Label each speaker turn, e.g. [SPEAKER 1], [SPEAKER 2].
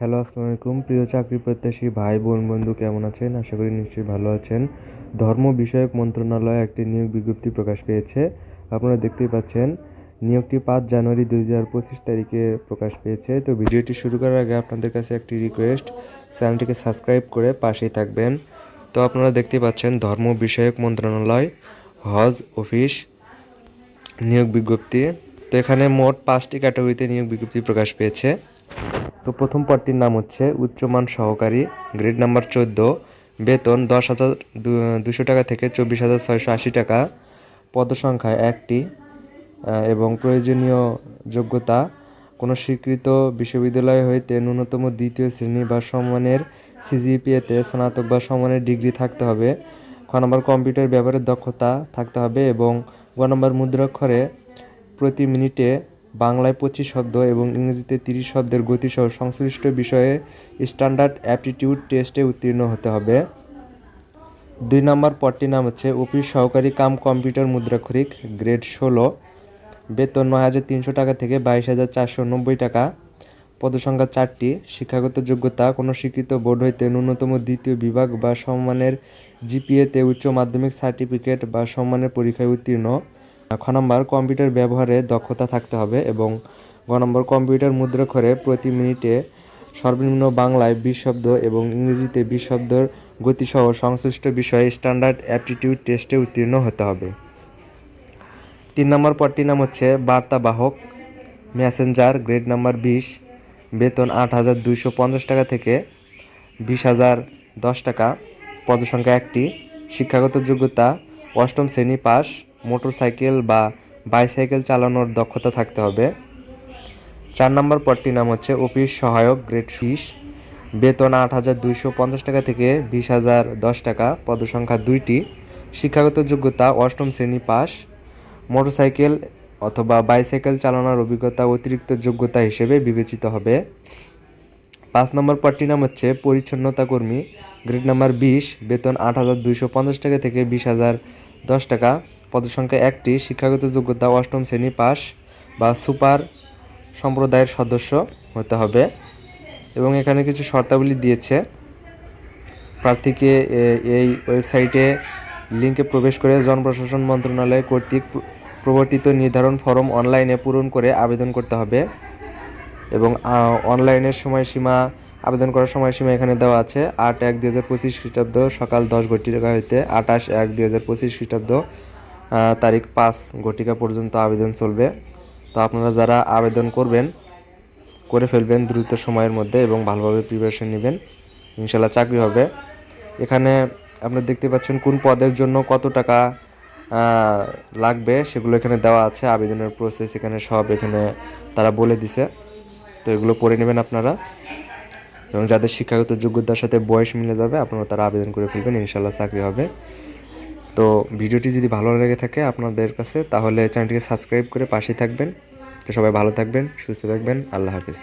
[SPEAKER 1] Hello, আসসালামু আলাইকুম। প্রিয় চাকরি প্রত্যাশী ভাই বোন বন্ধু কেমন আছেন? আশা করি নিশ্চয়ই ভালো আছেন। ধর্ম বিষয়ক মন্ত্রণালয় একটি নিয়োগ বিজ্ঞপ্তি প্রকাশ পেয়েছে। আপনারা দেখতেই পাচ্ছেন, নিয়োগটি 5 জানুয়ারি 2025 তারিখে প্রকাশ পেয়েছে। তো ভিডিওটি শুরু করার আগে আপনাদের কাছে একটি রিকোয়েস্ট, চ্যানেলটিকে সাবস্ক্রাইব করে পাশেই থাকবেন। তো আপনারা দেখতেই পাচ্ছেন, ধর্ম বিষয়ক মন্ত্রণালয় হজ অফিস নিয়োগ বিজ্ঞপ্তি। তো এখানে মোট 5টি ক্যাটাগরিতে নিয়োগ বিজ্ঞপ্তি প্রকাশ পেয়েছে। তো প্রথম পদটির নাম হচ্ছে উচ্চমান সহকারী, গ্রেড নাম্বার 14, বেতন 10,200 টাকা থেকে 24,680 টাকা, পদসংখ্যা 1টি, এবং প্রয়োজনীয় যোগ্যতা কোনো স্বীকৃত বিশ্ববিদ্যালয় হইতে ন্যূনতম দ্বিতীয় শ্রেণী বা সমমানের সিজিপিএতে স্নাতক বা সমমানের ডিগ্রি থাকতে হবে। খ নম্বর কম্পিউটার ব্যবহারের দক্ষতা থাকতে হবে এবং গ নম্বর মুদ্রাক্ষরে প্রতি মিনিটে বাংলায় 25 শব্দ এবং ইংরেজিতে 30 শব্দের গতিসহ সংশ্লিষ্ট বিষয়ে স্ট্যান্ডার্ড অ্যাপটিটিউড টেস্টে উত্তীর্ণ হতে হবে। 2 নম্বর পদটির নাম হচ্ছে অফিস সহকারী কাম কম্পিউটার মুদ্রাক্ষরিক, গ্রেড 16, বেতন 9,300 টাকা থেকে 22,490 টাকা, পদসংখ্যা 4টি, শিক্ষাগত যোগ্যতা কোনো স্বীকৃত বোর্ড হইতে ন্যূনতম দ্বিতীয় বিভাগ বা সমমানের জিপিএতে উচ্চ মাধ্যমিক সার্টিফিকেট বা সমমানের পরীক্ষায় উত্তীর্ণ। খ নম্বর কম্পিউটার ব্যবহারে দক্ষতা থাকতে হবে এবং গ নম্বর কম্পিউটার মুদ্রাক্ষরে প্রতি মিনিটে সর্বনিম্ন বাংলায় 20 শব্দ এবং ইংরেজিতে 20 শব্দের গতিসহ সংশ্লিষ্ট বিষয়ে স্ট্যান্ডার্ড অ্যাপটিটিউড টেস্টে উত্তীর্ণ হতে হবে। 3 নম্বর পদটির নাম হচ্ছে বার্তাবাহক মেসেঞ্জার, গ্রেড নাম্বার 20, বেতন 8,250 টাকা থেকে 20,010 টাকা, পদসংখ্যা 1টি, শিক্ষাগত যোগ্যতা 8ম শ্রেণী পাস, মোটরসাইকেল বা বাইসাইকেল চালানোর দক্ষতা থাকতে হবে। 4 নম্বর পদটির নাম হচ্ছে অফিস সহায়ক, গ্রেড 20, বেতন 8,250 টাকা থেকে 20,010 টাকা, পদসংখ্যা 2টি, শিক্ষাগত যোগ্যতা 8ম শ্রেণী পাস, মোটরসাইকেল অথবা বাইসাইকেল চালানোর অভিজ্ঞতা অতিরিক্ত যোগ্যতা হিসেবে বিবেচিত হবে। 5 নম্বর পদটির নাম হচ্ছে পরিচ্ছন্নতা কর্মী, গ্রেড নাম্বার 20, বেতন 8,250 টাকা থেকে 20,010 টাকা, পদসংখ্যা 1টি, শিক্ষাগত যোগ্যতা 8ম শ্রেণী পাস বা সুপার সম্প্রদায়ের সদস্য হতে হবে। এবং এখানে কিছু শর্তাবলী দিয়েছে। প্রার্থীকে এই ওয়েবসাইটে লিঙ্কে প্রবেশ করে জনপ্রশাসন মন্ত্রণালয় কর্তৃক প্রবর্তিত নির্ধারণ ফরম অনলাইনে পূরণ করে আবেদন করতে হবে। এবং অনলাইনের সময়সীমা, আবেদন করার সময়সীমা এখানে দেওয়া আছে 8/1/2025 খ্রিস্টাব্দ সকাল 10 ঘটিকা হইতে 28/1/2025 খ্রিস্টাব্দ তারিখ 5 ঘটিকা পর্যন্ত আবেদন চলবে। তো আপনারা যারা আবেদন করে ফেলবেন দ্রুত সময়ের মধ্যে এবং ভালোভাবে প্রিপারেশন নেবেন, ইনশাল্লাহ চাকরি হবে। এখানে আপনারা দেখতে পাচ্ছেন কোন পদের জন্য কত টাকা লাগবে সেগুলো এখানে দেওয়া আছে। আবেদনের প্রসেস এখানে সব এখানে তারা বলে দিছে। তো এগুলো পড়ে নেবেন আপনারা, এবং যাদের শিক্ষাগত যোগ্যতার সাথে বয়স মিলে যাবে আপনারা তারা আবেদন করে ফেলবেন, ইনশাল্লাহ চাকরি হবে। তো ভিডিওটি যদি ভালো লেগে থাকে আপনাদের কাছে, তাহলে চ্যানেলটিকে সাবস্ক্রাইব করে পাশেই থাকবেন। তো সবাই ভালো থাকবেন, সুস্থ থাকবেন, আল্লাহ হাফিজ।